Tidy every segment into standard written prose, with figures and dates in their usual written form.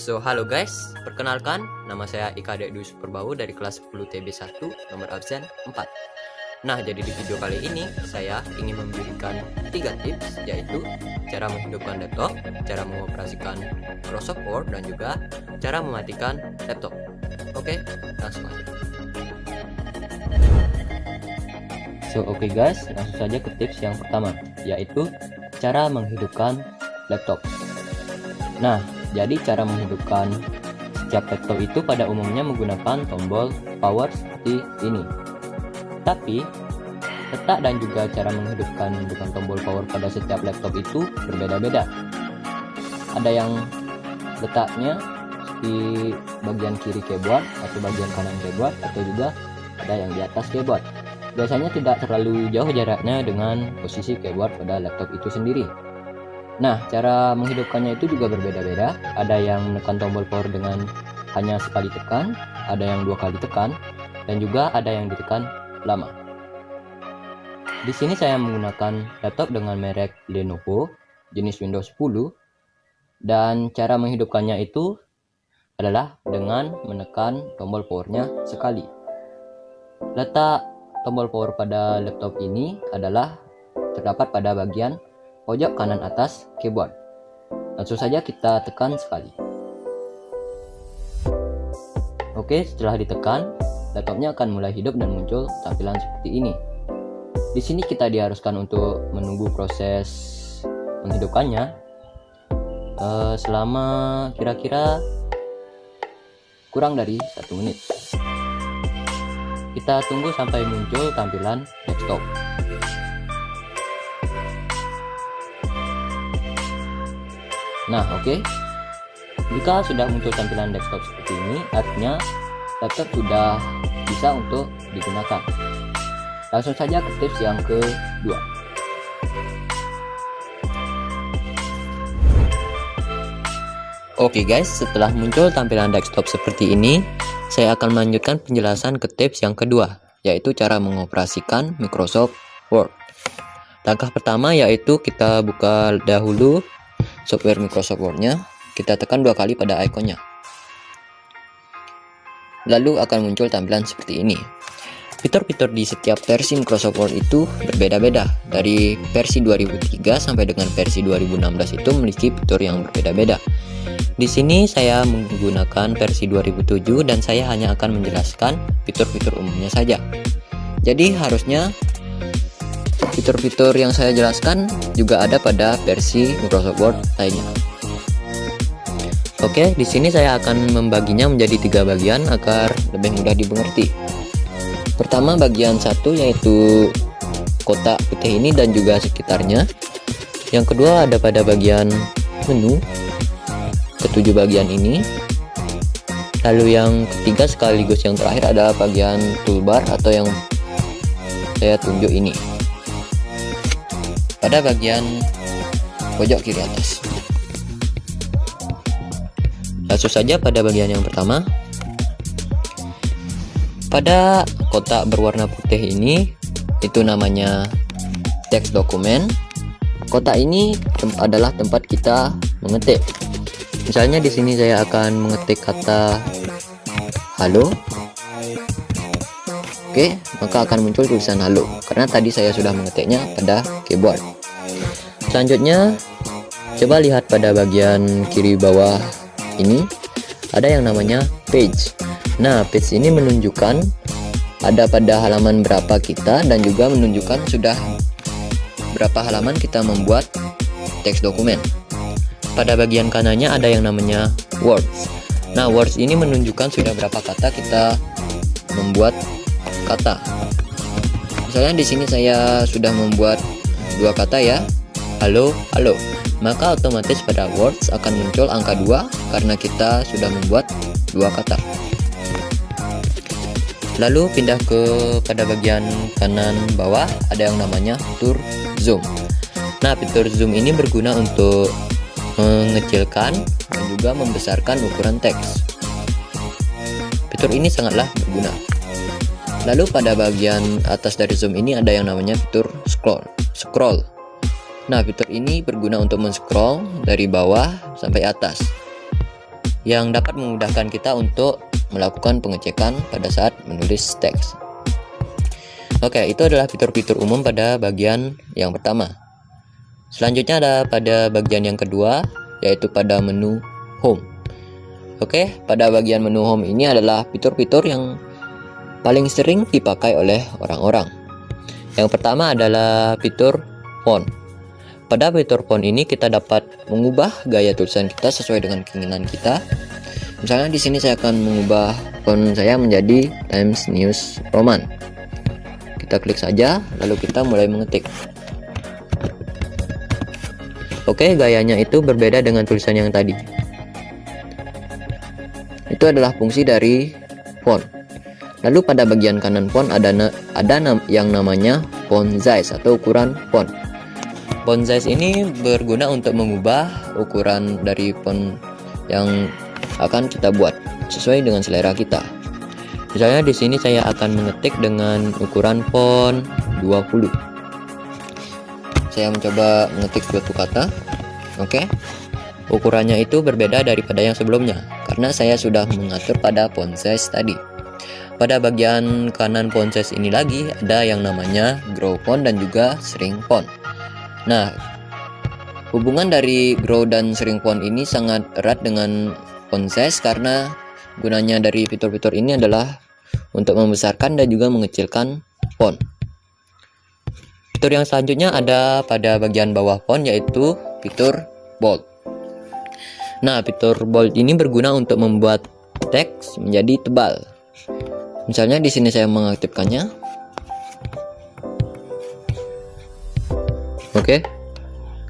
Halo guys, perkenalkan, nama saya Ika Dwi Superbau dari kelas 10 TB1, nomor absen 4. Nah, jadi di video kali ini, saya ingin memberikan 3 tips, yaitu cara menghidupkan laptop, cara mengoperasikan Microsoft Word, dan juga cara mematikan laptop. Oke, langsung aja. Oke guys, langsung saja ke tips yang pertama, yaitu cara menghidupkan laptop. Nah, jadi cara menghidupkan setiap laptop itu pada umumnya menggunakan tombol power seperti ini. Tapi, letak dan juga cara menghidupkan dengan tombol power pada setiap laptop itu berbeda-beda. Ada yang letaknya di bagian kiri keyboard atau bagian kanan keyboard, atau juga ada yang di atas keyboard. Biasanya tidak terlalu jauh jaraknya dengan posisi keyboard pada laptop itu sendiri. Nah, cara menghidupkannya itu juga berbeda-beda. Ada yang menekan tombol power dengan hanya sekali tekan, ada yang 2 kali tekan, dan juga ada yang ditekan lama. Di sini saya menggunakan laptop dengan merek Lenovo, jenis Windows 10, dan cara menghidupkannya itu adalah dengan menekan tombol powernya sekali. Letak tombol power pada laptop ini adalah terdapat pada bagian pojok kanan atas keyboard. Langsung saja kita tekan sekali. Oke, setelah ditekan, laptopnya akan mulai hidup dan muncul tampilan seperti ini. Di sini kita diharuskan untuk menunggu proses menghidupkannya selama kira-kira kurang dari 1 menit. Kita tunggu sampai muncul tampilan desktop. Nah, oke. Jika sudah muncul tampilan desktop seperti ini, artinya laptop sudah bisa untuk digunakan. Langsung saja ke tips yang kedua. Oke guys, setelah muncul tampilan desktop seperti ini, saya akan melanjutkan penjelasan ke tips yang kedua, yaitu cara mengoperasikan Microsoft Word. Langkah pertama yaitu kita buka dahulu software Microsoft Word-nya, kita tekan 2 kali pada ikonnya. Lalu akan muncul tampilan seperti ini. Fitur-fitur di setiap versi Microsoft Word itu berbeda-beda. Dari versi 2003 sampai dengan versi 2016 itu memiliki fitur yang berbeda-beda. Di sini saya menggunakan versi 2007 dan saya hanya akan menjelaskan fitur-fitur umumnya saja. Jadi harusnya fitur-fitur yang saya jelaskan juga ada pada versi Microsoft Word lainnya. Oke, di sini saya akan membaginya menjadi 3 bagian agar lebih mudah dimengerti. Pertama, bagian 1 yaitu kotak putih ini dan juga sekitarnya. Yang kedua ada pada bagian menu, ke-7 bagian ini. Lalu yang ketiga sekaligus yang terakhir adalah bagian toolbar atau yang saya tunjuk ini, pada bagian pojok kiri atas. Langsung saja pada bagian yang pertama. Pada kotak berwarna putih ini, itu namanya teks dokumen. Kotak ini adalah tempat kita mengetik. Misalnya di sini saya akan mengetik kata halo. Oke, maka akan muncul tulisan halo karena tadi saya sudah mengetiknya pada keyboard. Selanjutnya, coba lihat pada bagian kiri bawah ini ada yang namanya page. Nah, page ini menunjukkan ada pada halaman berapa kita dan juga menunjukkan sudah berapa halaman kita membuat teks dokumen. Pada bagian kanannya ada yang namanya words. Nah, words ini menunjukkan sudah berapa kata kita membuat kata. Misalnya di sini saya sudah membuat 2 kata ya, halo, halo. Maka otomatis pada words akan muncul angka 2 karena kita sudah membuat 2 kata. Lalu pindah pada bagian kanan bawah ada yang namanya fitur zoom. Nah, fitur zoom ini berguna untuk mengecilkan dan juga membesarkan ukuran teks. Fitur ini sangatlah berguna. Lalu pada bagian atas dari zoom ini ada yang namanya fitur scroll. Nah, fitur ini berguna untuk men-scroll dari bawah sampai atas. yang dapat memudahkan kita untuk melakukan pengecekan pada saat menulis teks. Oke, itu adalah fitur-fitur umum pada bagian yang pertama. Selanjutnya ada pada bagian yang kedua, yaitu pada menu Home. Oke, pada bagian menu Home ini adalah fitur-fitur yang paling sering dipakai oleh orang-orang. Yang pertama adalah fitur font. Pada fitur font ini kita dapat mengubah gaya tulisan kita sesuai dengan keinginan kita. Misalnya di sini saya akan mengubah font saya menjadi Times New Roman. Kita klik saja, lalu kita mulai mengetik. Oke, gayanya itu berbeda dengan tulisan yang tadi. Itu adalah fungsi dari font. Lalu pada bagian kanan font ada yang namanya font size atau ukuran font. Font size ini berguna untuk mengubah ukuran dari font yang akan kita buat sesuai dengan selera kita. Misalnya di sini saya akan mengetik dengan ukuran font 20. Saya mencoba mengetik suatu kata. Oke. Ukurannya itu berbeda daripada yang sebelumnya karena saya sudah mengatur pada font size tadi. Pada bagian kanan font size ini lagi ada yang namanya grow font dan juga shrink font. Nah, hubungan dari grow dan shrink font ini sangat erat dengan font size karena gunanya dari fitur-fitur ini adalah untuk membesarkan dan juga mengecilkan font. Fitur yang selanjutnya ada pada bagian bawah font, yaitu fitur bold. Nah, fitur bold ini berguna untuk membuat teks menjadi tebal. Misalnya di sini saya mengaktifkannya. Oke.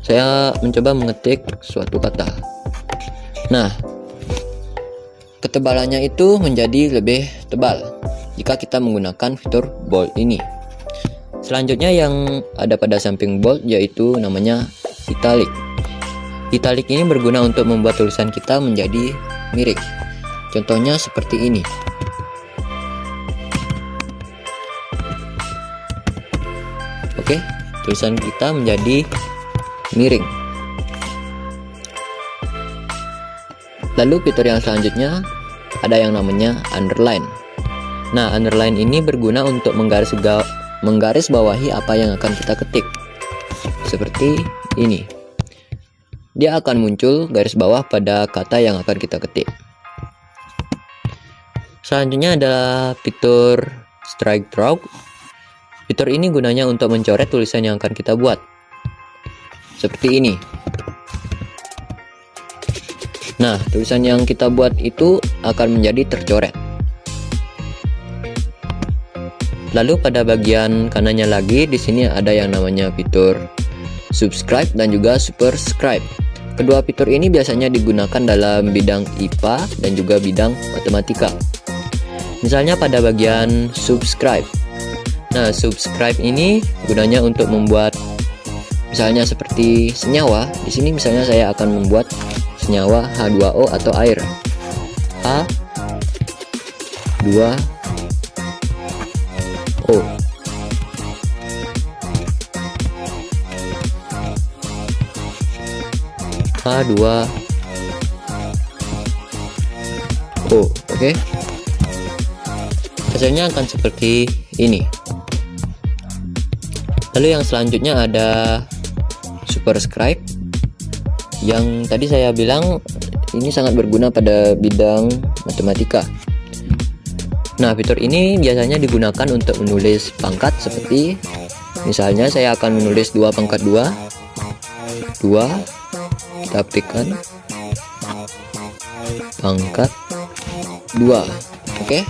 Saya mencoba mengetik suatu kata. Nah, ketebalannya itu menjadi lebih tebal jika kita menggunakan fitur bold ini. Selanjutnya yang ada pada samping bold yaitu namanya italic. Italic ini berguna untuk membuat tulisan kita menjadi miring. Contohnya seperti ini. Oke, tulisan kita menjadi miring. Lalu fitur yang selanjutnya ada yang namanya underline. Nah, underline ini berguna untuk menggaris bawahi apa yang akan kita ketik. Seperti ini. Dia akan muncul garis bawah pada kata yang akan kita ketik. Selanjutnya adalah fitur strike through. Fitur ini gunanya untuk mencoret tulisan yang akan kita buat. Seperti ini. Nah, tulisan yang kita buat itu akan menjadi tercoret. Lalu pada bagian kanannya lagi di sini ada yang namanya fitur subscribe dan juga superscribe. Kedua fitur ini biasanya digunakan dalam bidang IPA dan juga bidang matematika. Misalnya pada bagian subscribe. Nah, subscribe ini gunanya untuk membuat misalnya seperti senyawa. Di sini misalnya saya akan membuat senyawa H2O atau air. H2O. H2O. Oke. Hasilnya akan seperti ini. Lalu yang selanjutnya ada superscribe. Yang tadi saya bilang ini sangat berguna pada bidang matematika. Nah, fitur ini biasanya digunakan untuk menulis pangkat seperti misalnya saya akan menulis 2 pangkat 2. Kita ketikkan pangkat 2. Oke.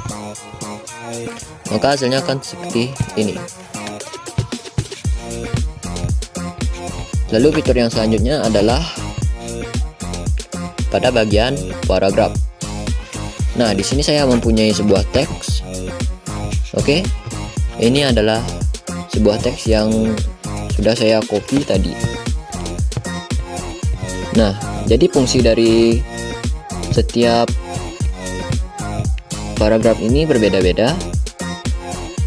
Maka hasilnya akan seperti ini. Lalu fitur yang selanjutnya adalah pada bagian paragraf. Nah, di sini saya mempunyai sebuah teks. Oke. Ini adalah sebuah teks yang sudah saya copy tadi. Nah, jadi fungsi dari setiap paragraf ini berbeda-beda.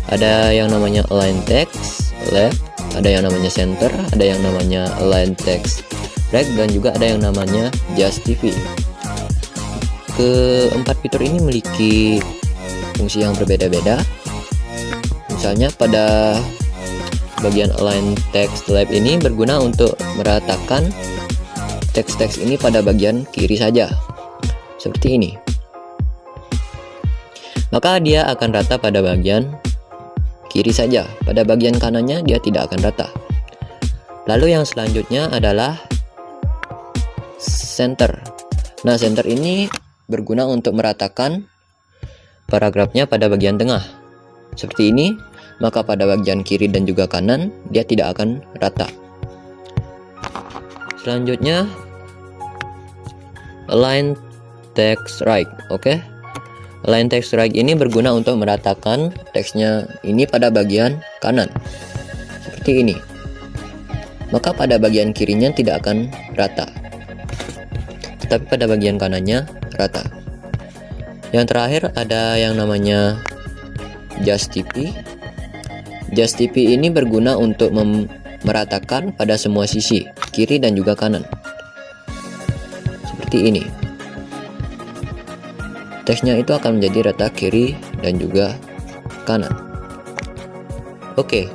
Ada yang namanya align text left, ada yang namanya center, ada yang namanya align text right, dan juga ada yang namanya justify. keempat fitur ini memiliki fungsi yang berbeda-beda. Misalnya pada bagian align text type ini berguna untuk meratakan teks-teks ini pada bagian kiri saja, seperti ini. Maka dia akan rata pada bagian kiri saja, pada bagian kanannya dia tidak akan rata. Lalu yang selanjutnya adalah center. Nah, center ini berguna untuk meratakan paragrafnya pada bagian tengah, seperti ini. Maka pada bagian kiri dan juga kanan dia tidak akan rata. Selanjutnya align text right. Oke. Align text right ini berguna untuk meratakan teksnya ini pada bagian kanan, seperti ini. Maka pada bagian kirinya tidak akan rata, tetapi pada bagian kanannya rata. Yang terakhir ada yang namanya just TP. Just TP ini berguna untuk meratakan pada semua sisi, kiri dan juga kanan, seperti ini. Teksnya itu akan menjadi rata kiri dan juga kanan. Oke,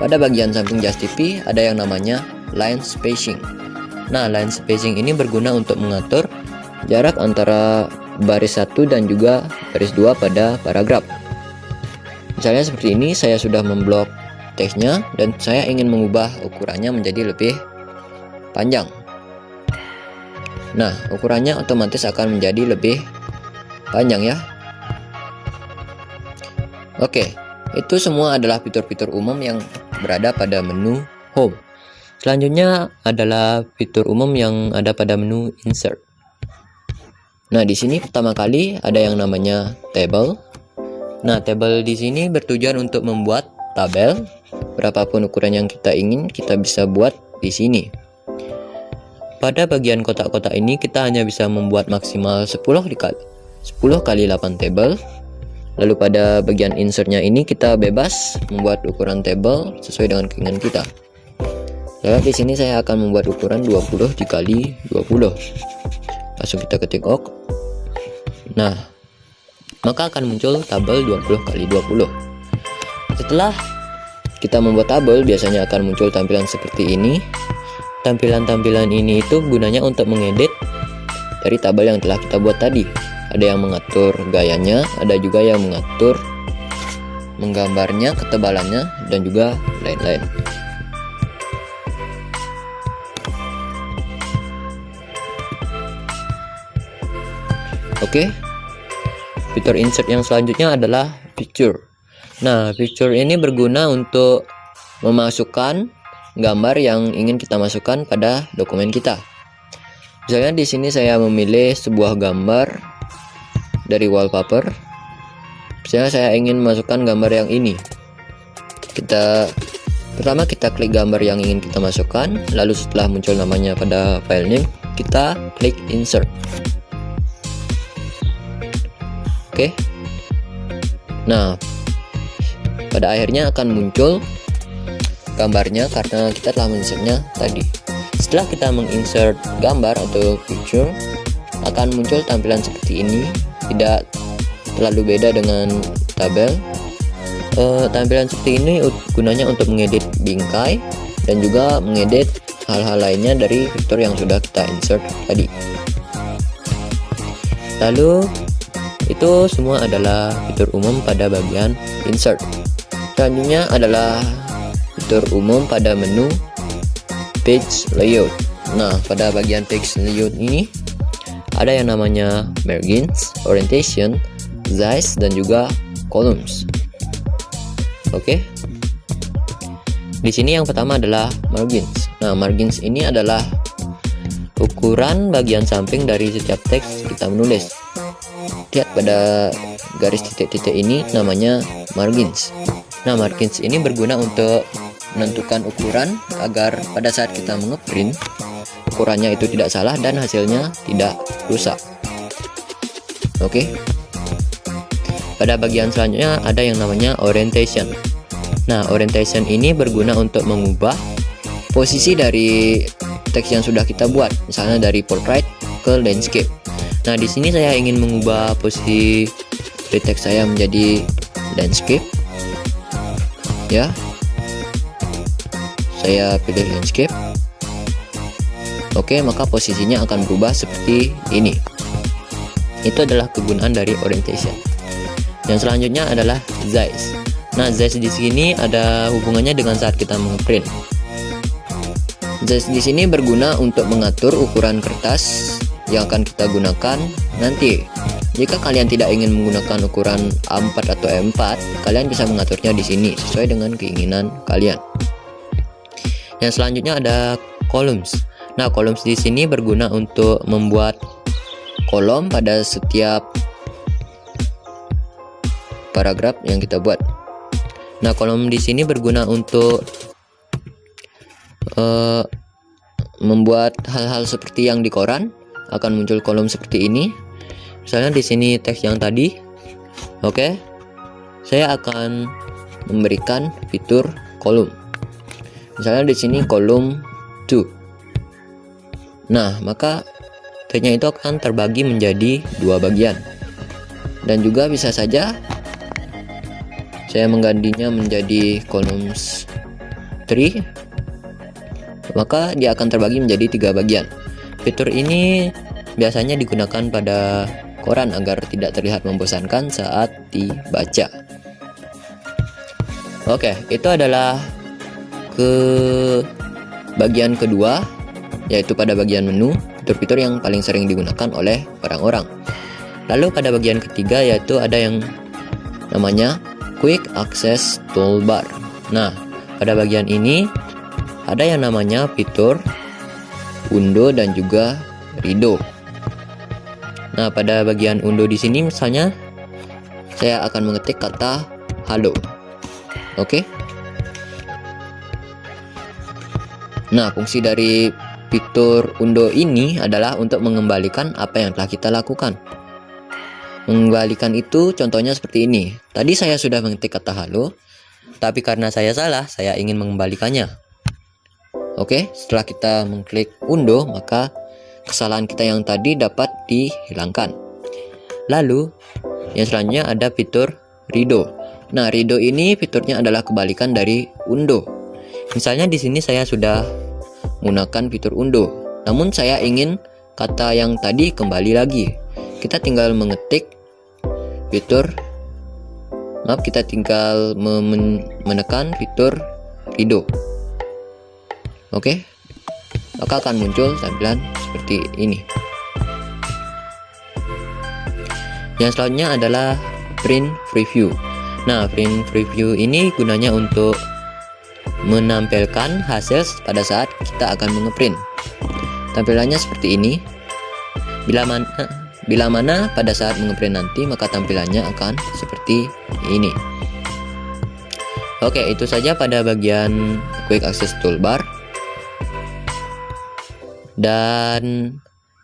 pada bagian samping just TP ada yang namanya line spacing. Nah, line spacing ini berguna untuk mengatur jarak antara baris 1 dan juga baris 2 pada paragraf. Misalnya seperti ini, saya sudah memblok teksnya dan saya ingin mengubah ukurannya menjadi lebih panjang. Nah, ukurannya otomatis akan menjadi lebih panjang ya. Oke, itu semua adalah fitur-fitur umum yang berada pada menu home. Selanjutnya adalah fitur umum yang ada pada menu insert. Nah, di sini pertama kali ada yang namanya table. Nah, table di sini bertujuan untuk membuat tabel. Berapapun ukuran yang kita ingin, kita bisa buat di sini. Pada bagian kotak-kotak ini kita hanya bisa membuat maksimal 10 kali 8 table. Lalu pada bagian insertnya ini kita bebas membuat ukuran table sesuai dengan keinginan kita. Lalu di sini saya akan membuat ukuran 20 dikali 20. Langsung kita ketik OK. Nah, maka akan muncul tabel 20 kali 20. Setelah kita membuat tabel, biasanya akan muncul tampilan seperti ini. Tampilan-tampilan ini itu gunanya untuk mengedit dari tabel yang telah kita buat tadi. Ada yang mengatur gayanya, ada juga yang mengatur menggambarnya, ketebalannya, dan juga lain-lain. Oke. Fitur insert yang selanjutnya adalah picture. Nah, picture ini berguna untuk memasukkan gambar yang ingin kita masukkan pada dokumen kita. Misalnya di sini saya memilih sebuah gambar dari wallpaper. Misalnya saya ingin masukkan gambar yang ini. Pertama kita klik gambar yang ingin kita masukkan, lalu setelah muncul namanya pada file name, kita klik insert. Oke. Nah, pada akhirnya akan muncul gambarnya karena kita telah menginsertnya tadi. Setelah kita menginsert gambar atau picture, akan muncul tampilan seperti ini. Tidak terlalu beda dengan tabel. Tampilan seperti ini gunanya untuk mengedit bingkai dan juga mengedit hal-hal lainnya dari fitur yang sudah kita insert tadi. Lalu itu semua adalah fitur umum pada bagian insert. Selanjutnya adalah fitur umum pada menu page layout. Nah, pada bagian page layout ini ada yang namanya margins, orientation, size, dan juga columns. Oke. Di sini yang pertama adalah margins. Nah, margins ini adalah ukuran bagian samping dari setiap teks kita menulis. Lihat pada garis titik-titik ini namanya margins. Nah, margins ini berguna untuk menentukan ukuran agar pada saat kita mengeprint ukurannya itu tidak salah dan hasilnya tidak rusak. Oke. Pada bagian selanjutnya ada yang namanya orientation. Nah, orientation ini berguna untuk mengubah posisi dari teks yang sudah kita buat, misalnya dari portrait ke landscape. Nah, di sini saya ingin mengubah posisi dari teks saya menjadi landscape. Ya. Saya pilih landscape. Oke, maka posisinya akan berubah seperti ini. Itu adalah kegunaan dari orientation. Yang selanjutnya adalah size. Nah, size di sini ada hubungannya dengan saat kita mengeprint. Size di sini berguna untuk mengatur ukuran kertas yang akan kita gunakan nanti. Jika kalian tidak ingin menggunakan ukuran A4 atau A4, kalian bisa mengaturnya di sini sesuai dengan keinginan kalian. Yang selanjutnya ada columns. Nah, columns di sini berguna untuk membuat kolom pada setiap paragraf yang kita buat. Nah, kolom di sini berguna untuk membuat hal-hal seperti yang di koran, akan muncul kolom seperti ini. Misalnya di sini teks yang tadi. Oke. Saya akan memberikan fitur kolom. Misalnya di sini kolom 2. Nah, maka teksnya itu akan terbagi menjadi 2 bagian. Dan juga bisa saja saya menggantinya menjadi columns 3, maka dia akan terbagi menjadi 3 bagian. Fitur ini biasanya digunakan pada koran agar tidak terlihat membosankan saat dibaca. Oke, itu adalah ke bagian kedua, yaitu pada bagian menu, fitur-fitur yang paling sering digunakan oleh orang-orang. Lalu pada bagian ketiga, yaitu ada yang namanya Quick Access Toolbar. Nah, pada bagian ini ada yang namanya fitur undo dan juga redo. Nah, pada bagian undo di sini misalnya saya akan mengetik kata halo. Oke. Nah, fungsi dari fitur undo ini adalah untuk mengembalikan apa yang telah kita lakukan. Mengembalikan itu contohnya seperti ini. Tadi saya sudah mengetik kata halo, tapi karena saya salah, saya ingin mengembalikannya. Oke, setelah kita mengklik undo, maka kesalahan kita yang tadi dapat dihilangkan. Lalu, yang selanjutnya ada fitur redo. Nah, redo ini fiturnya adalah kebalikan dari undo. Misalnya di sini saya sudah menggunakan fitur undo, namun saya ingin kata yang tadi kembali lagi. Kita tinggal mengetik kita tinggal menekan fitur redo. Oke, maka akan muncul tampilan seperti ini. Yang selanjutnya adalah print preview. Nah, print preview ini gunanya untuk menampilkan hasil pada saat kita akan mengeprint. Tampilannya seperti ini. Bila mana pada saat mengeprint nanti, maka tampilannya akan seperti ini. Oke, itu saja pada bagian Quick Access Toolbar. Dan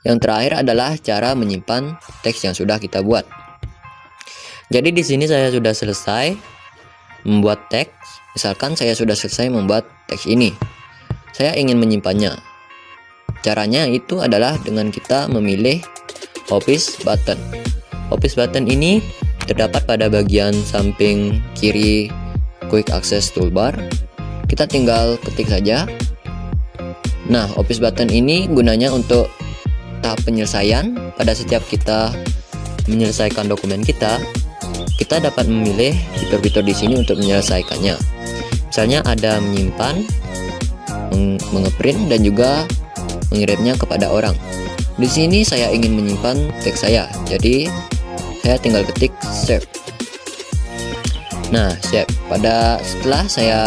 yang terakhir adalah cara menyimpan teks yang sudah kita buat. Jadi di sini saya sudah selesai membuat teks. Misalkan saya sudah selesai membuat teks ini. Saya ingin menyimpannya. Caranya itu adalah dengan kita memilih Office button. Office button ini terdapat pada bagian samping kiri Quick Access Toolbar. Kita tinggal ketik saja. Nah, Office button ini gunanya untuk tahap penyelesaian. Pada setiap kita menyelesaikan dokumen kita dapat memilih fitur-fitur di sini untuk menyelesaikannya. Misalnya ada menyimpan, mengeprint, dan juga mengirimnya kepada orang. Di sini saya ingin menyimpan teks saya, jadi saya tinggal ketik save. Nah, save. Setelah saya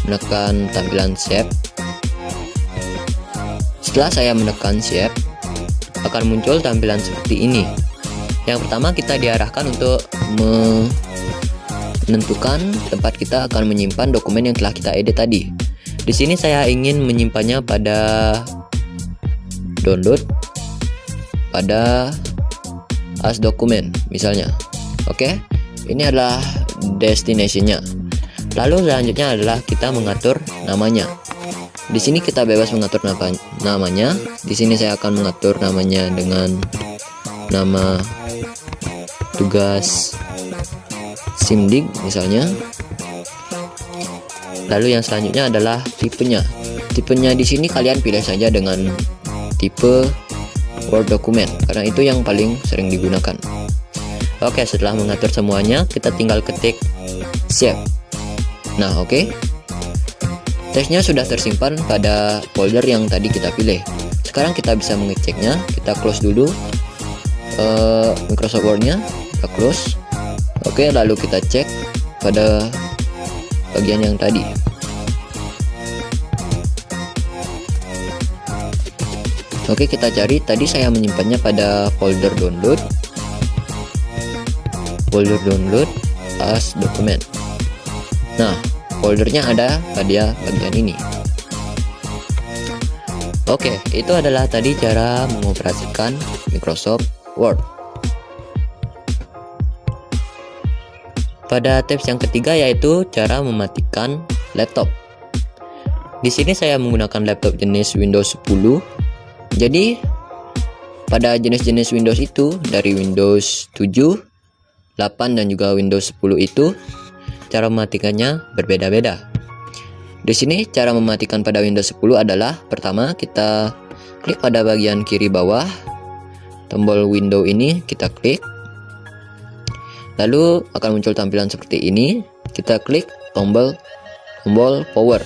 menekan tampilan save, akan muncul tampilan seperti ini. Yang pertama, kita diarahkan untuk menentukan tempat kita akan menyimpan dokumen yang telah kita edit tadi. Di sini saya ingin menyimpannya pada download, pada as dokumen misalnya. Oke, ini adalah destination-nya. Lalu selanjutnya adalah kita mengatur namanya. Di sini kita bebas mengatur namanya. Di sini saya akan mengatur namanya dengan nama tugas SIMDIG misalnya. Lalu yang selanjutnya adalah tipenya. Tipenya di sini kalian pilih saja dengan tipe Word document karena itu yang paling sering digunakan. Oke, setelah mengatur semuanya, kita tinggal ketik save. Nah, oke. Teksnya sudah tersimpan pada folder yang tadi kita pilih. Sekarang kita bisa mengeceknya. Kita close dulu Microsoft Word-nya, kita close. Oke, lalu kita cek pada bagian yang tadi. Oke, kita cari. Tadi saya menyimpannya pada folder download as dokumen. Nah, foldernya ada pada bagian ini. Oke, itu adalah tadi cara mengoperasikan Microsoft Word. Pada tips yang ketiga yaitu cara mematikan laptop. Di sini saya menggunakan laptop jenis Windows 10. Jadi pada jenis-jenis Windows itu dari Windows 7, 8 dan juga Windows 10 itu cara mematikannya berbeda-beda. Di sini cara mematikan pada Windows 10 adalah pertama kita klik pada bagian kiri bawah tombol window ini, kita klik. Lalu akan muncul tampilan seperti ini. Kita klik tombol power.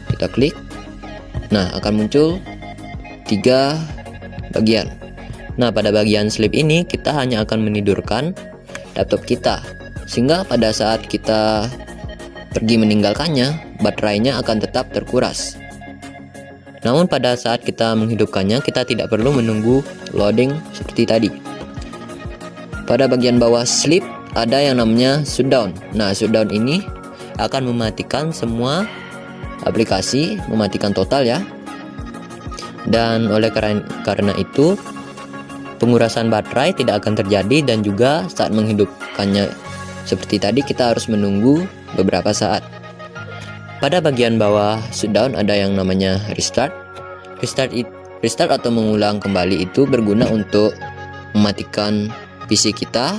Kita klik. Nah, akan muncul 3 bagian. Nah, pada bagian sleep ini kita hanya akan menidurkan laptop kita, sehingga pada saat kita pergi meninggalkannya, baterainya akan tetap terkuras. Namun pada saat kita menghidupkannya, kita tidak perlu menunggu loading seperti tadi. Pada bagian bawah sleep ada yang namanya shutdown. Nah, shutdown ini akan mematikan semua aplikasi, mematikan total ya. Dan oleh karena itu pengurasan baterai tidak akan terjadi, dan juga saat menghidupkannya seperti tadi kita harus menunggu beberapa saat. Pada bagian bawah shutdown ada yang namanya restart. Restart atau mengulang kembali itu berguna untuk mematikan PC kita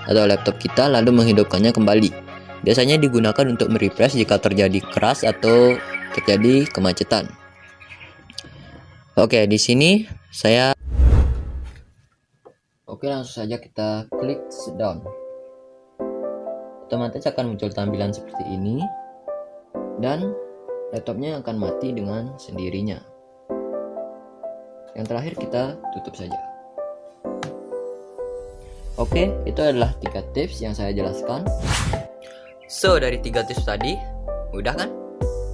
atau laptop kita lalu menghidupkannya kembali. Biasanya digunakan untuk merefresh jika terjadi crash atau terjadi kemacetan. Oke, di sini saya langsung saja kita klik shutdown. Otomatis akan muncul tampilan seperti ini dan laptopnya akan mati dengan sendirinya. Yang terakhir kita tutup saja. Oke, itu adalah 3 tips yang saya jelaskan. So, dari 3 tips tadi, mudah kan?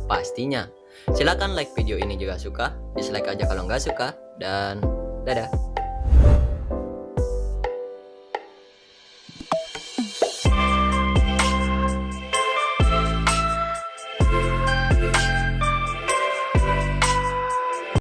Pastinya. Silakan like video ini jika suka, dislike aja kalau nggak suka, dan dadah.